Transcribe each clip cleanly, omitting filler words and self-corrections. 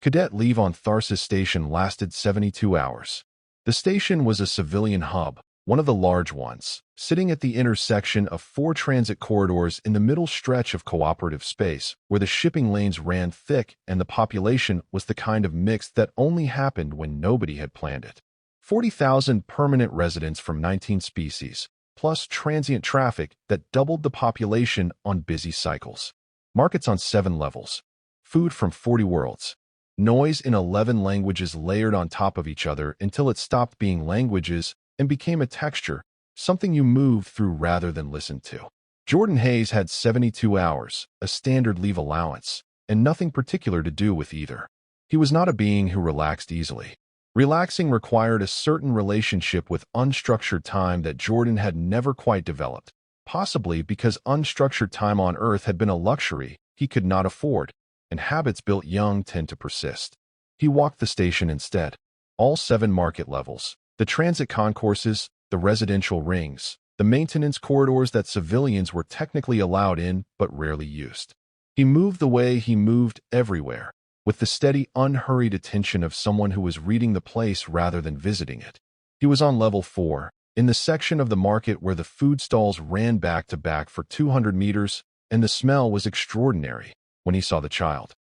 Cadet leave on Tharsis Station lasted 72 hours. The station was a civilian hub, one of the large ones, sitting at the intersection of 4 transit corridors in the middle stretch of cooperative space, where the shipping lanes ran thick and the population was the kind of mix that only happened when nobody had planned it. 40,000 permanent residents from 19 species, plus transient traffic that doubled the population on busy cycles. Markets on 7 levels. Food from 40 worlds. Noise in 11 languages layered on top of each other until it stopped being languages and became a texture, something you moved through rather than listened to. Jordan Hayes had 72 hours, a standard leave allowance, and nothing particular to do with either. He was not a being who relaxed easily. Relaxing required a certain relationship with unstructured time that Jordan had never quite developed, possibly because unstructured time on Earth had been a luxury he could not afford, and habits built young tend to persist. He walked the station instead. All 7 market levels, the transit concourses, the residential rings, the maintenance corridors that civilians were technically allowed in but rarely used. He moved the way he moved everywhere, with the steady, unhurried attention of someone who was reading the place rather than visiting it. He was on level 4, in the section of the market where the food stalls ran back to back for 200 meters, and the smell was extraordinary when he saw the child.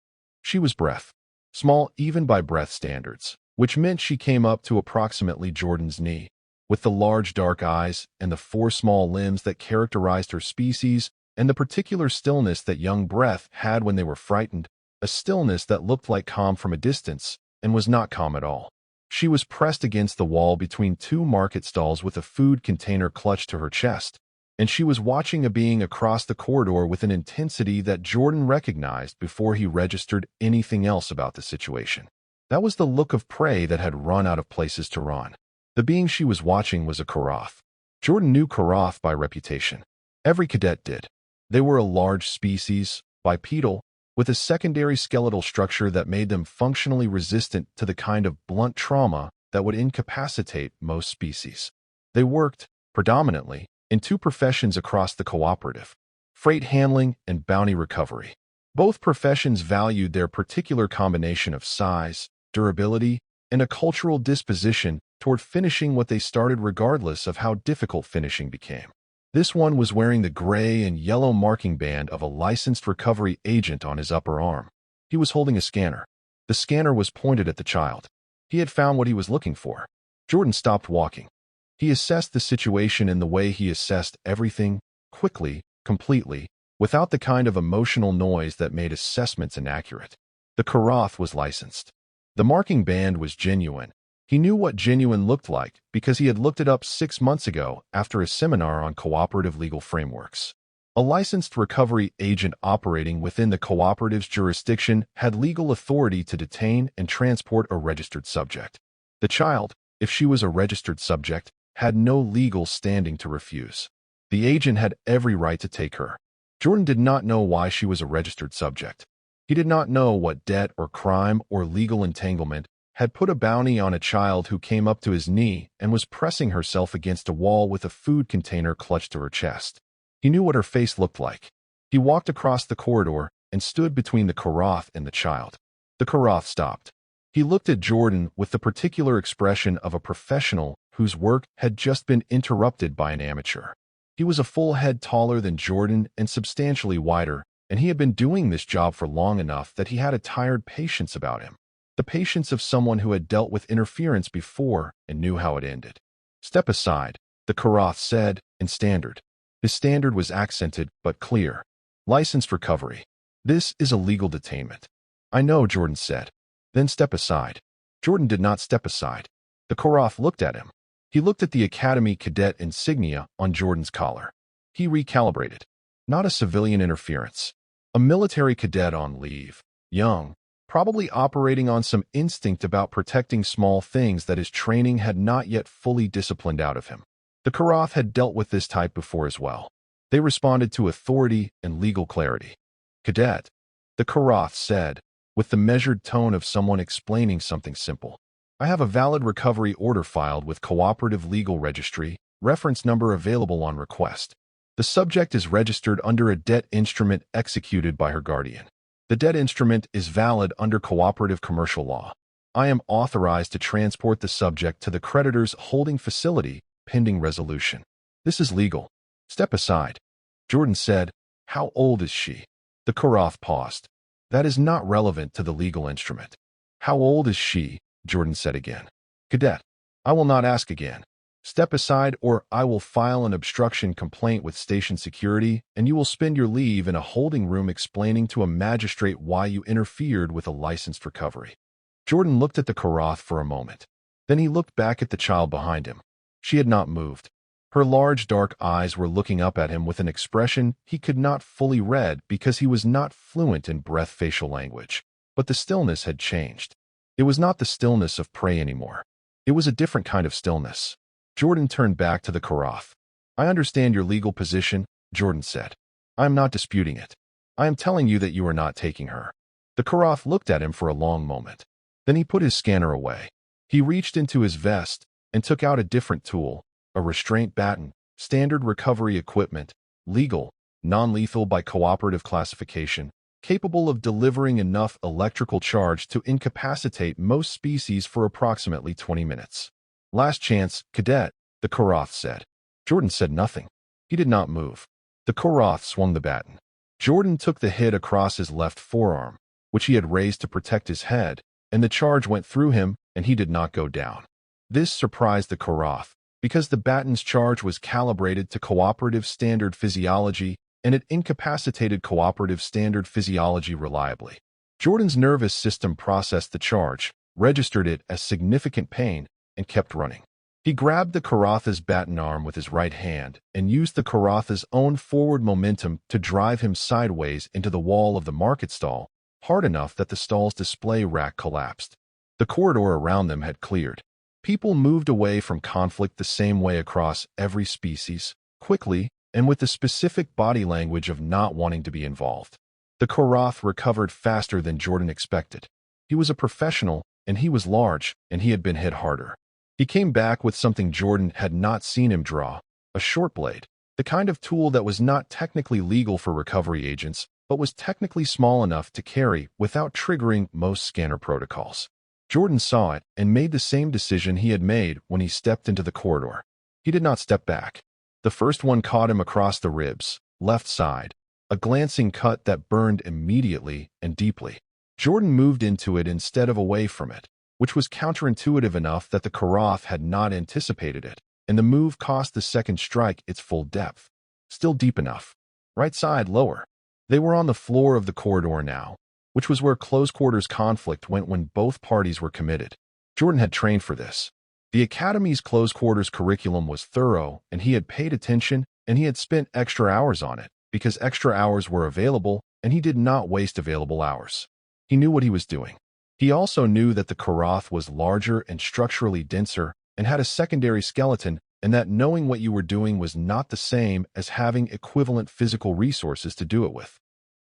She was breath, small even by breath standards, which meant she came up to approximately Jordan's knee. With the large dark eyes and the 4 small limbs that characterized her species and the particular stillness that young breath had when they were frightened, a stillness that looked like calm from a distance and was not calm at all. She was pressed against the wall between 2 market stalls with a food container clutched to her chest, and she was watching a being across the corridor with an intensity that Jordan recognized before he registered anything else about the situation. That was the look of prey that had run out of places to run. The being she was watching was a Karath. Jordan knew Karath by reputation. Every cadet did. They were a large species, bipedal, with a secondary skeletal structure that made them functionally resistant to the kind of blunt trauma that would incapacitate most species. They worked, predominantly, in 2 professions across the cooperative: freight handling and bounty recovery. Both professions valued their particular combination of size, durability, and a cultural disposition toward finishing what they started regardless of how difficult finishing became. This one was wearing the gray and yellow marking band of a licensed recovery agent on his upper arm. He was holding a scanner. The scanner was pointed at the child. He had found what he was looking for. Jordan stopped walking. He assessed the situation in the way he assessed everything, quickly, completely, without the kind of emotional noise that made assessments inaccurate. The Karath was licensed. The marking band was genuine. He knew what genuine looked like because he had looked it up 6 months ago after a seminar on cooperative legal frameworks. A licensed recovery agent operating within the cooperative's jurisdiction had legal authority to detain and transport a registered subject. The child, if she was a registered subject, had no legal standing to refuse. The agent had every right to take her. Jordan did not know why she was a registered subject. He did not know what debt or crime or legal entanglement had put a bounty on a child who came up to his knee and was pressing herself against a wall with a food container clutched to her chest. He knew what her face looked like. He walked across the corridor and stood between the Karath and the child. The Karath stopped. He looked at Jordan with the particular expression of a professional whose work had just been interrupted by an amateur. He was a full head taller than Jordan and substantially wider, and he had been doing this job for long enough that he had a tired patience about him. The patience of someone who had dealt with interference before and knew how it ended. "Step aside," the Karath said, in standard. His standard was accented but clear. "Licensed recovery. This is a legal detainment." "I know," Jordan said. "Then step aside." Jordan did not step aside. The Karath looked at him. He looked at the Academy cadet insignia on Jordan's collar. He recalibrated. Not a civilian interference. A military cadet on leave. Young. Probably operating on some instinct about protecting small things that his training had not yet fully disciplined out of him. The Karath had dealt with this type before as well. They responded to authority and legal clarity. "Cadet," the Karath said, with the measured tone of someone explaining something simple. "I have a valid recovery order filed with Cooperative Legal Registry, reference number available on request. The subject is registered under a debt instrument executed by her guardian. The debt instrument is valid under cooperative commercial law. I am authorized to transport the subject to the creditor's holding facility pending resolution. This is legal. Step aside. Jordan said, "How old is she?" The Karath paused. "That is not relevant to the legal instrument." "How old is she?" Jordan said again. "Cadet, I will not ask again. Step aside or I will file an obstruction complaint with station security and you will spend your leave in a holding room explaining to a magistrate why you interfered with a licensed recovery." Jordan looked at the Karath for a moment. Then he looked back at the child behind him. She had not moved. Her large dark eyes were looking up at him with an expression he could not fully read because he was not fluent in breath facial language. But the stillness had changed. It was not the stillness of prey anymore. It was a different kind of stillness. Jordan turned back to the Karath. "I understand your legal position," Jordan said. "I am not disputing it. I am telling you that you are not taking her." The Karath looked at him for a long moment. Then he put his scanner away. He reached into his vest and took out a different tool, a restraint baton, standard recovery equipment, legal, non-lethal by cooperative classification, capable of delivering enough electrical charge to incapacitate most species for approximately 20 minutes. "Last chance, Cadet," the Karath said. Jordan said nothing. He did not move. The Karath swung the baton. Jordan took the hit across his left forearm, which he had raised to protect his head, and the charge went through him, and he did not go down. This surprised the Karath, because the baton's charge was calibrated to cooperative standard physiology, and it incapacitated cooperative standard physiology reliably. Jordan's nervous system processed the charge, registered it as significant pain, and kept running. He grabbed the Karatha's baton arm with his right hand and used the Karatha's own forward momentum to drive him sideways into the wall of the market stall, hard enough that the stall's display rack collapsed. The corridor around them had cleared. People moved away from conflict the same way across every species, quickly and with the specific body language of not wanting to be involved. The Karath recovered faster than Jordan expected. He was a professional, and he was large, and he had been hit harder. He came back with something Jordan had not seen him draw, a short blade, the kind of tool that was not technically legal for recovery agents, but was technically small enough to carry without triggering most scanner protocols. Jordan saw it and made the same decision he had made when he stepped into the corridor. He did not step back. The first one caught him across the ribs, left side, a glancing cut that burned immediately and deeply. Jordan moved into it instead of away from it, which was counterintuitive enough that the Karath had not anticipated it, and the move cost the second strike its full depth. Still deep enough. Right side lower. They were on the floor of the corridor now, which was where close-quarters conflict went when both parties were committed. Jordan had trained for this. The Academy's close-quarters curriculum was thorough, and he had paid attention, and he had spent extra hours on it, because extra hours were available, and he did not waste available hours. He knew what he was doing. He also knew that the Karath was larger and structurally denser, and had a secondary skeleton, and that knowing what you were doing was not the same as having equivalent physical resources to do it with.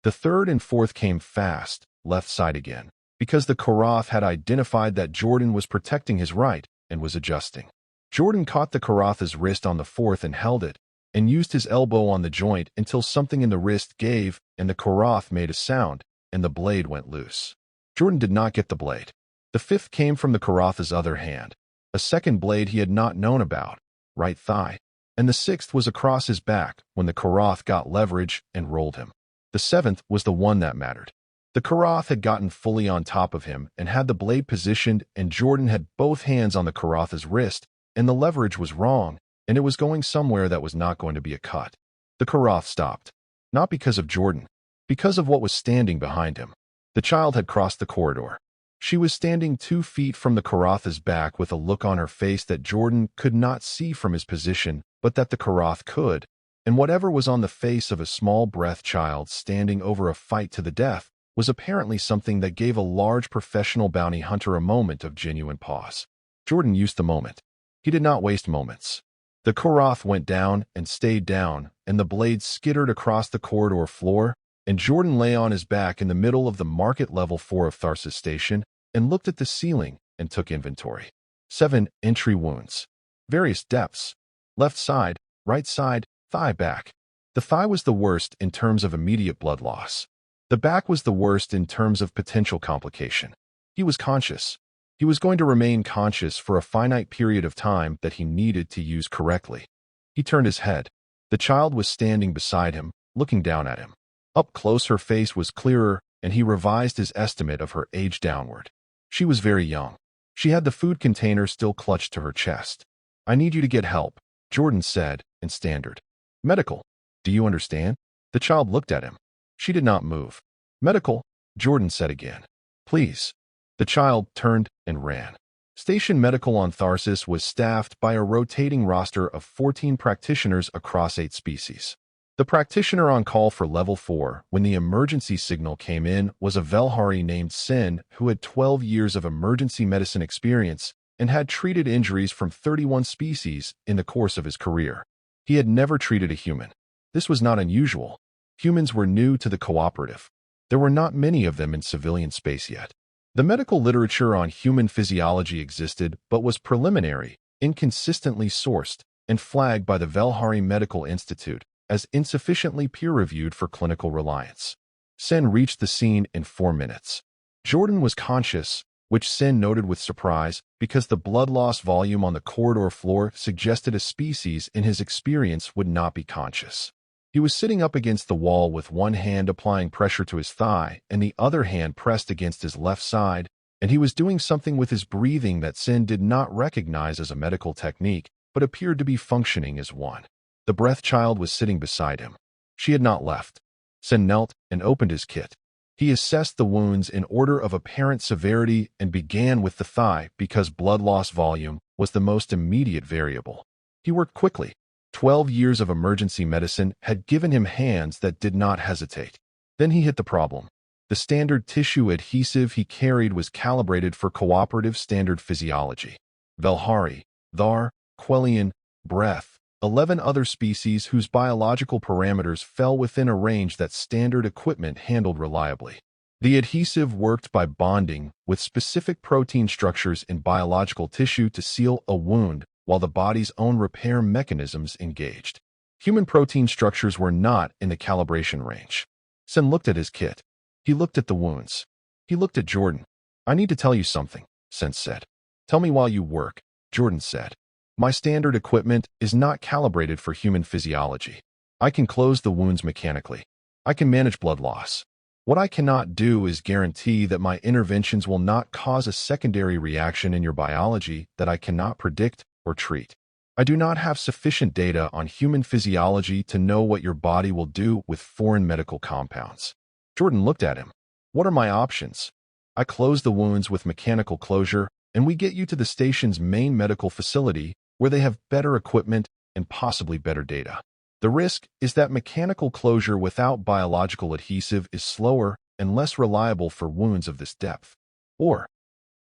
The third and fourth came fast, left side again, because the Karath had identified that Jordan was protecting his right and was adjusting. Jordan caught the Karatha's wrist on the fourth and held it, and used his elbow on the joint until something in the wrist gave and the Karath made a sound, and the blade went loose. Jordan did not get the blade. The fifth came from the Karatha's other hand, a second blade he had not known about, right thigh, and the sixth was across his back when the Karath got leverage and rolled him. The seventh was the one that mattered. The Karath had gotten fully on top of him and had the blade positioned, and Jordan had both hands on the Karatha's wrist, and the leverage was wrong, and it was going somewhere that was not going to be a cut. The Karath stopped. Not because of Jordan. Because of what was standing behind him. The child had crossed the corridor. She was standing 2 feet from the Karatha's back with a look on her face that Jordan could not see from his position, but that the Karath could, and whatever was on the face of a small-breathed child standing over a fight to the death was apparently something that gave a large professional bounty hunter a moment of genuine pause. Jordan used the moment. He did not waste moments. The Karath went down and stayed down, and the blade skittered across the corridor floor, and Jordan lay on his back in the middle of the market level 4 of Tharsis Station and looked at the ceiling and took inventory. 7 entry wounds. Various depths. Left side, right side, thigh back. The thigh was the worst in terms of immediate blood loss. The back was the worst in terms of potential complication. He was conscious. He was going to remain conscious for a finite period of time that he needed to use correctly. He turned his head. The child was standing beside him, looking down at him. Up close her face was clearer, and he revised his estimate of her age downward. She was very young. She had the food container still clutched to her chest. "I need you to get help," Jordan said, in standard. "Medical. Do you understand?" The child looked at him. She did not move. "Medical," Jordan said again. "Please." The child turned and ran. Station Medical on Tharsis was staffed by a rotating roster of 14 practitioners across 8 species. The practitioner on call for Level 4 when the emergency signal came in was a Velhari named Sin who had 12 years of emergency medicine experience and had treated injuries from 31 species in the course of his career. He had never treated a human. This was not unusual. Humans were new to the Cooperative. There were not many of them in civilian space yet. The medical literature on human physiology existed but was preliminary, inconsistently sourced, and flagged by the Velhari Medical Institute as insufficiently peer-reviewed for clinical reliance. Sen reached the scene in 4 minutes. Jordan was conscious, which Sen noted with surprise because the blood loss volume on the corridor floor suggested a species in his experience would not be conscious. He was sitting up against the wall with one hand applying pressure to his thigh and the other hand pressed against his left side, and he was doing something with his breathing that Sen did not recognize as a medical technique but appeared to be functioning as one. The breath child was sitting beside him. She had not left. Sen knelt and opened his kit. He assessed the wounds in order of apparent severity and began with the thigh because blood loss volume was the most immediate variable. He worked quickly. 12 years of emergency medicine had given him hands that did not hesitate. Then he hit the problem. The standard tissue adhesive he carried was calibrated for Cooperative standard physiology. Velhari, Thar, Quellian, breath, 11 other species whose biological parameters fell within a range that standard equipment handled reliably. The adhesive worked by bonding with specific protein structures in biological tissue to seal a wound while the body's own repair mechanisms engaged. Human protein structures were not in the calibration range. Sen looked at his kit. He looked at the wounds. He looked at Jordan. "I need to tell you something," Sen said. "Tell me while you work," Jordan said. "My standard equipment is not calibrated for human physiology. I can close the wounds mechanically. I can manage blood loss. What I cannot do is guarantee that my interventions will not cause a secondary reaction in your biology that I cannot predict or treat. I do not have sufficient data on human physiology to know what your body will do with foreign medical compounds." Jordan looked at him. "What are my options?" "I close the wounds with mechanical closure, and we get you to the station's main medical facility where they have better equipment and possibly better data. The risk is that mechanical closure without biological adhesive is slower and less reliable for wounds of this depth. Or,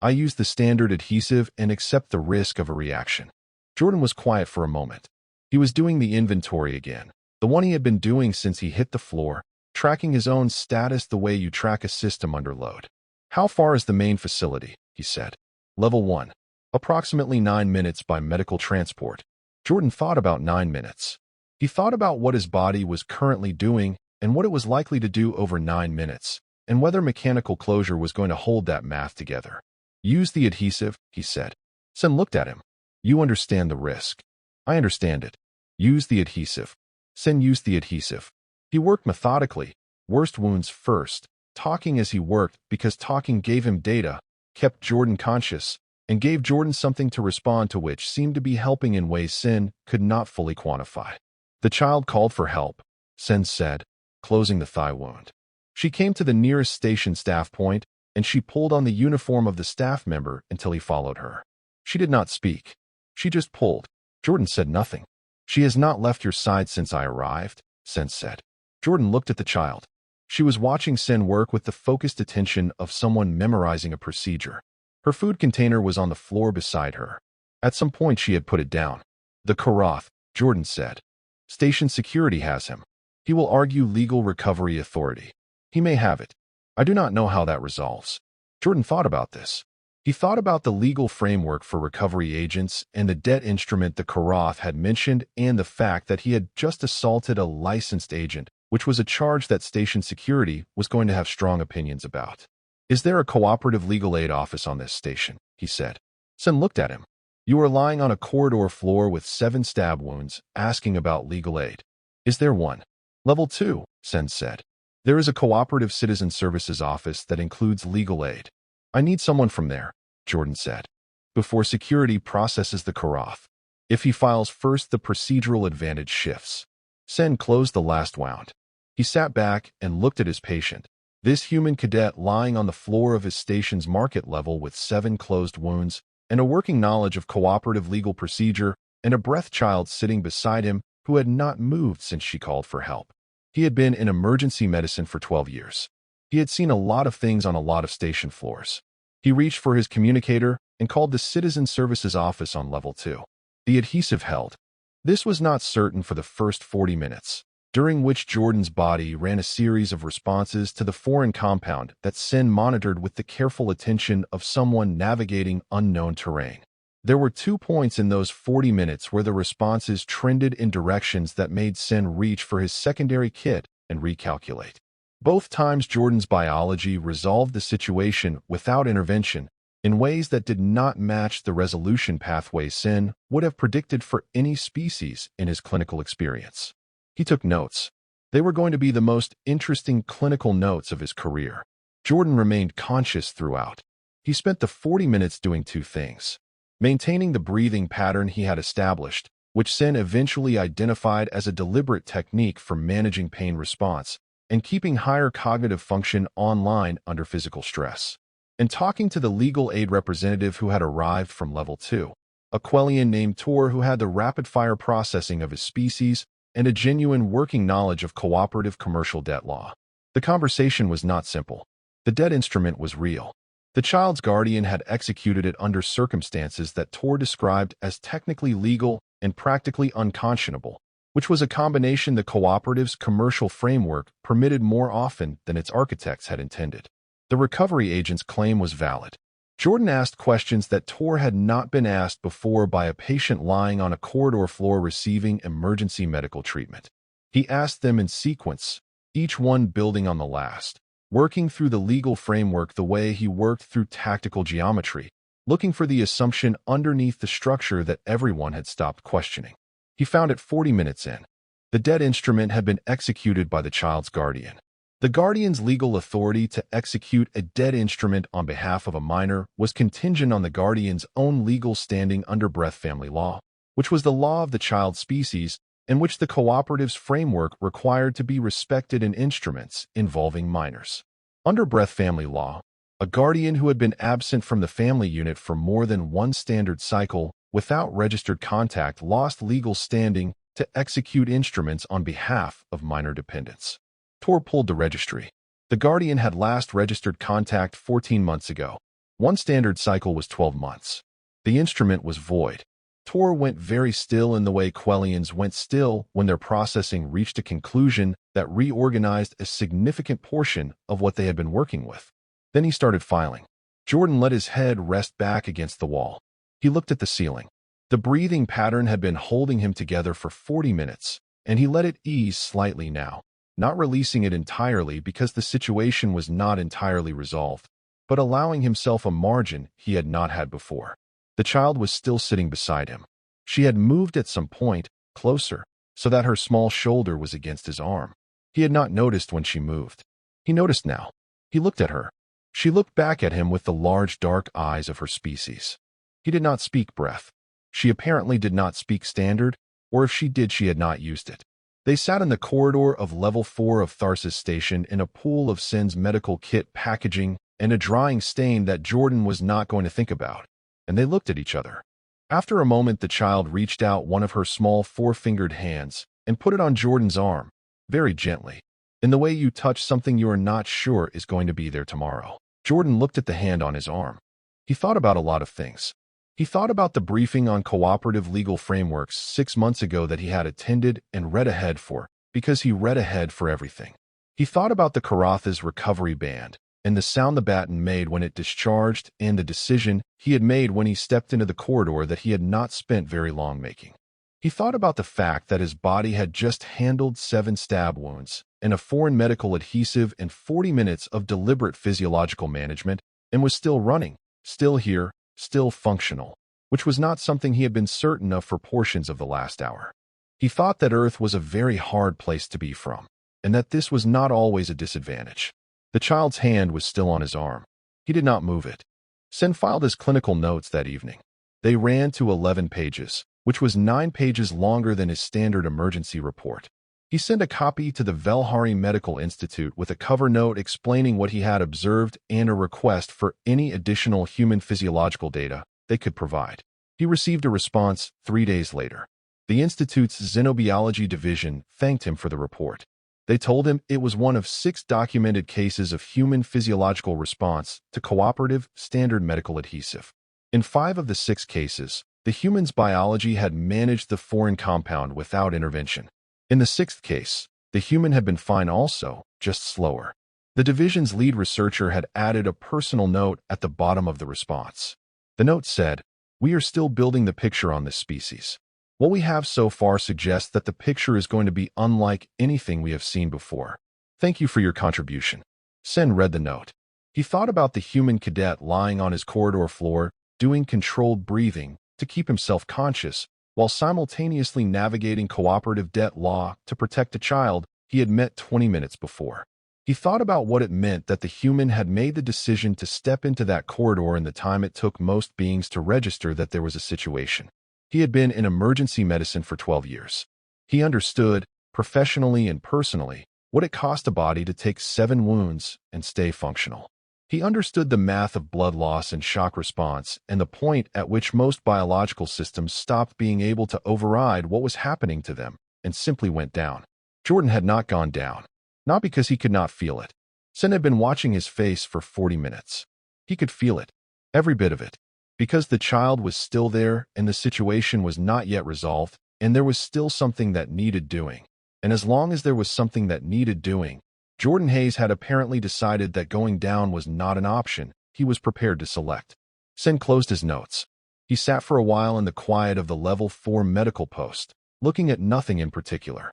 I use the standard adhesive and accept the risk of a reaction." Jordan was quiet for a moment. He was doing the inventory again, the one he had been doing since he hit the floor, tracking his own status the way you track a system under load. "How far is the main facility?" he said. "Level 1. Approximately 9 minutes by medical transport." Jordan thought about 9 minutes. He thought about what his body was currently doing and what it was likely to do over 9 minutes, and whether mechanical closure was going to hold that math together. "Use the adhesive," he said. Sen looked at him. "You understand the risk." "I understand it." "Use the adhesive." Sen used the adhesive. He worked methodically, worst wounds first, talking as he worked because talking gave him data, kept Jordan conscious, and gave Jordan something to respond to which seemed to be helping in ways Sen could not fully quantify. The child called for help, Sen said, closing the thigh wound. She came to the nearest station staff point, and she pulled on the uniform of the staff member until he followed her. She did not speak. She just pulled. Jordan said nothing. "She has not left your side since I arrived," Sen said. Jordan looked at the child. She was watching Sen work with the focused attention of someone memorizing a procedure. Her food container was on the floor beside her. At some point she had put it down. "The Karath," Jordan said. "Station security has him. He will argue legal recovery authority. He may have it. I do not know how that resolves." Jordan thought about this. He thought about the legal framework for recovery agents and the debt instrument the Karath had mentioned and the fact that he had just assaulted a licensed agent which was a charge that station security was going to have strong opinions about. "Is there a cooperative legal aid office on this station?" he said. Sen looked at him. "You are lying on a corridor floor with 7 stab wounds, asking about legal aid. Is there one?" "Level 2, Sen said. "There is a cooperative citizen services office that includes legal aid." "I need someone from there," Jordan said, "before security processes the Karath. If he files first, the procedural advantage shifts." Sen closed the last wound. He sat back and looked at his patient. This human cadet lying on the floor of his station's market level with 7 closed wounds and a working knowledge of cooperative legal procedure, and a breath child sitting beside him who had not moved since she called for help. He had been in emergency medicine for 12 years. He had seen a lot of things on a lot of station floors. He reached for his communicator and called the Citizen Services office on level 2. The adhesive held. This was not certain for the first 40 minutes, during which Jordan's body ran a series of responses to the foreign compound that Sen monitored with the careful attention of someone navigating unknown terrain. There were 2 points in those 40 minutes where the responses trended in directions that made Sen reach for his secondary kit and recalculate. Both times Jordan's biology resolved the situation without intervention in ways that did not match the resolution pathway Sen would have predicted for any species in his clinical experience. He took notes. They were going to be the most interesting clinical notes of his career. Jordan remained conscious throughout. He spent the 40 minutes doing 2 things. Maintaining the breathing pattern he had established, which Sen eventually identified as a deliberate technique for managing pain response, and keeping higher cognitive function online under physical stress. And talking to the legal aid representative who had arrived from level 2, a Quellian named Tor who had the rapid-fire processing of his species and a genuine working knowledge of cooperative commercial debt law. The conversation was not simple. The debt instrument was real. The child's guardian had executed it under circumstances that Tor described as technically legal and practically unconscionable, which was a combination the cooperative's commercial framework permitted more often than its architects had intended. The recovery agent's claim was valid. Jordan asked questions that Tor had not been asked before by a patient lying on a corridor floor receiving emergency medical treatment. He asked them in sequence, each one building on the last, working through the legal framework the way he worked through tactical geometry, looking for the assumption underneath the structure that everyone had stopped questioning. He found it 40 minutes in. The debt instrument had been executed by the child's guardian. The guardian's legal authority to execute a debt instrument on behalf of a minor was contingent on the guardian's own legal standing under breath family law, which was the law of the child species and which the cooperative's framework required to be respected in instruments involving minors. Under breath family law, a guardian who had been absent from the family unit for more than 1 standard cycle without registered contact lost legal standing to execute instruments on behalf of minor dependents. Tor pulled the registry. The guardian had last registered contact 14 months ago. 1 standard cycle was 12 months. The instrument was void. Tor went very still in the way Quellians went still when their processing reached a conclusion that reorganized a significant portion of what they had been working with. Then he started filing. Jordan let his head rest back against the wall. He looked at the ceiling. The breathing pattern had been holding him together for 40 minutes, and he let it ease slightly now, not releasing it entirely because the situation was not entirely resolved, but allowing himself a margin he had not had before. The child was still sitting beside him. She had moved at some point, closer, so that her small shoulder was against his arm. He had not noticed when she moved. He noticed now. He looked at her. She looked back at him with the large dark eyes of her species. He did not speak breath. She apparently did not speak standard, or if she did, she had not used it. They sat in the corridor of level 4 of Tharsis Station in a pool of Sen's medical kit packaging and a drying stain that Jordan was not going to think about, and they looked at each other. After a moment, the child reached out one of her small 4-fingered hands and put it on Jordan's arm, very gently, in the way you touch something you are not sure is going to be there tomorrow. Jordan looked at the hand on his arm. He thought about a lot of things. He thought about the briefing on cooperative legal frameworks 6 months ago that he had attended and read ahead for, because he read ahead for everything. He thought about the Karatha's recovery band, and the sound the baton made when it discharged, and the decision he had made when he stepped into the corridor that he had not spent very long making. He thought about the fact that his body had just handled 7 stab wounds, and a foreign medical adhesive and 40 minutes of deliberate physiological management, and was still running, still here, still functional, which was not something he had been certain of for portions of the last hour. He thought that Earth was a very hard place to be from, and that this was not always a disadvantage. The child's hand was still on his arm. He did not move it. Sen filed his clinical notes that evening. They ran to 11 pages, which was 9 pages longer than his standard emergency report. He sent a copy to the Velhari Medical Institute with a cover note explaining what he had observed and a request for any additional human physiological data they could provide. He received a response 3 days later. The Institute's Xenobiology Division thanked him for the report. They told him it was one of 6 documented cases of human physiological response to cooperative standard medical adhesive. In 5 of the 6 cases, the human's biology had managed the foreign compound without intervention. In the 6th case, the human had been fine also, just slower. The division's lead researcher had added a personal note at the bottom of the response. The note said, "We are still building the picture on this species. What we have so far suggests that the picture is going to be unlike anything we have seen before. Thank you for your contribution." Sen read the note. He thought about the human cadet lying on his corridor floor, doing controlled breathing to keep himself conscious, while simultaneously navigating cooperative debt law to protect a child he had met 20 minutes before. He thought about what it meant that the human had made the decision to step into that corridor in the time it took most beings to register that there was a situation. He had been in emergency medicine for 12 years. He understood, professionally and personally, what it cost a body to take 7 wounds and stay functional. He understood the math of blood loss and shock response and the point at which most biological systems stopped being able to override what was happening to them and simply went down. Jordan had not gone down, not because he could not feel it. Sen had been watching his face for 40 minutes. He could feel it, every bit of it, because the child was still there and the situation was not yet resolved, and there was still something that needed doing. And as long as there was something that needed doing, Jordan Hayes had apparently decided that going down was not an option he was prepared to select. Sen closed his notes. He sat for a while in the quiet of the Level 4 medical post, looking at nothing in particular.